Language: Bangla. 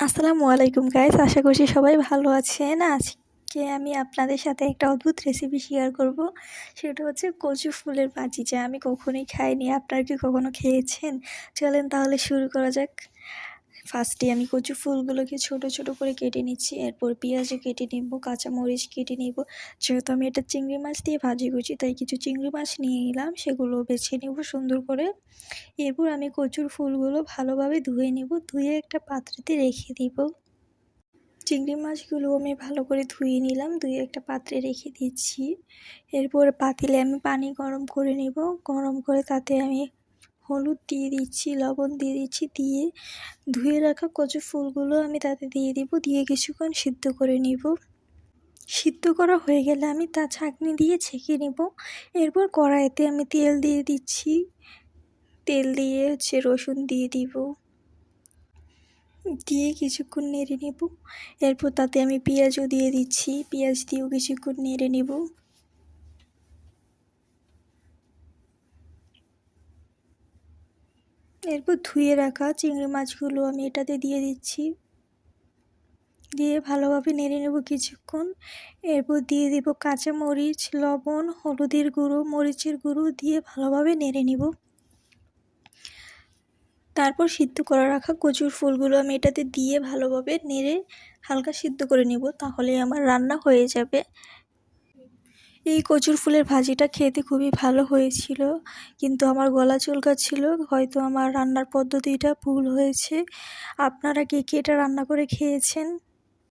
আসসালামু আলাইকুম গাইস, আশা করছি সবাই ভালো আছেন। আজকে আমি আপনাদের সাথে একটা অদ্ভুত রেসিপি শেয়ার করব। সেটা হচ্ছে কচু ফুলের ভাজি, যা আমি কখনোই খাইনি। আপনারা কি কখনো খেয়েছেন? চলেন তাহলে শুরু করা যাক। ফার্স্টে আমি কচু ফুলগুলোকে ছোট ছোট করে কেটে নিচ্ছি, এরপর পেঁয়াজও কেটে নিব, কাঁচামরিচ কেটে নিব। যেহেতু আমি এটা চিংড়ি মাছ দিয়ে ভাজি করছি, তাই কিছু চিংড়ি মাছ নিয়ে নিলাম, সেগুলো বেছে নেব সুন্দর করে। এরপর আমি কচুর ফুলগুলো ভালোভাবে ধুয়ে নেব, ধুয়ে একটা পাত্রেতে রেখে দিব। চিংড়ি মাছগুলো আমি ভালো করে ধুয়ে নিলাম, ধুয়ে একটা পাত্রে রেখে দিচ্ছি। এরপর পাতিলে আমি পানি গরম করে নেব, গরম করে তাতে আমি হলুদ দিয়ে দিচ্ছি, লবণ দিয়ে দিচ্ছি, দিয়ে ধুয়ে রাখা কচু ফুলগুলো আমি তাতে দিয়ে দিব, দিয়ে কিছুক্ষণ সিদ্ধ করে নিব। সিদ্ধ করা হয়ে গেলে আমি তা ছাঁকনি দিয়ে ছেঁকে নেব। এরপর কড়াইতে আমি তেল দিয়ে দিচ্ছি, তেল দিয়ে রসুন দিয়ে দিব, দিয়ে কিছুক্ষণ নেড়ে নেব। এরপর তাতে আমি পেঁয়াজও দিয়ে দিচ্ছি, পেঁয়াজ দিয়েও কিছুক্ষণ নেড়ে নেব। এরপর ধুয়ে রাখা চিংড়ি মাছগুলো আমি এটাতে দিয়ে দিচ্ছি, দিয়ে ভালোভাবে নেড়ে নেব কিছুক্ষণ। এরপর দিয়ে দেব কাঁচামরিচ, লবণ, হলুদের গুঁড়ো, মরিচের গুঁড়ো দিয়ে ভালোভাবে নেড়ে নেব। তারপর সিদ্ধ করে রাখা কচুর ফুলগুলো আমি এটাতে দিয়ে ভালোভাবে নেড়ে হালকা সিদ্ধ করে নেব, তাহলে আমার রান্না হয়ে যাবে। এই কচুর ফুলের ভাজিটা খেতে খুবই ভালো হয়েছিল, কিন্তু আমার গলা চুলকাচ্ছিল। হয়তো আমার রান্নার পদ্ধতিটা ভুল হয়েছে। আপনারা কে কে এটা রান্না করে খেয়েছেন?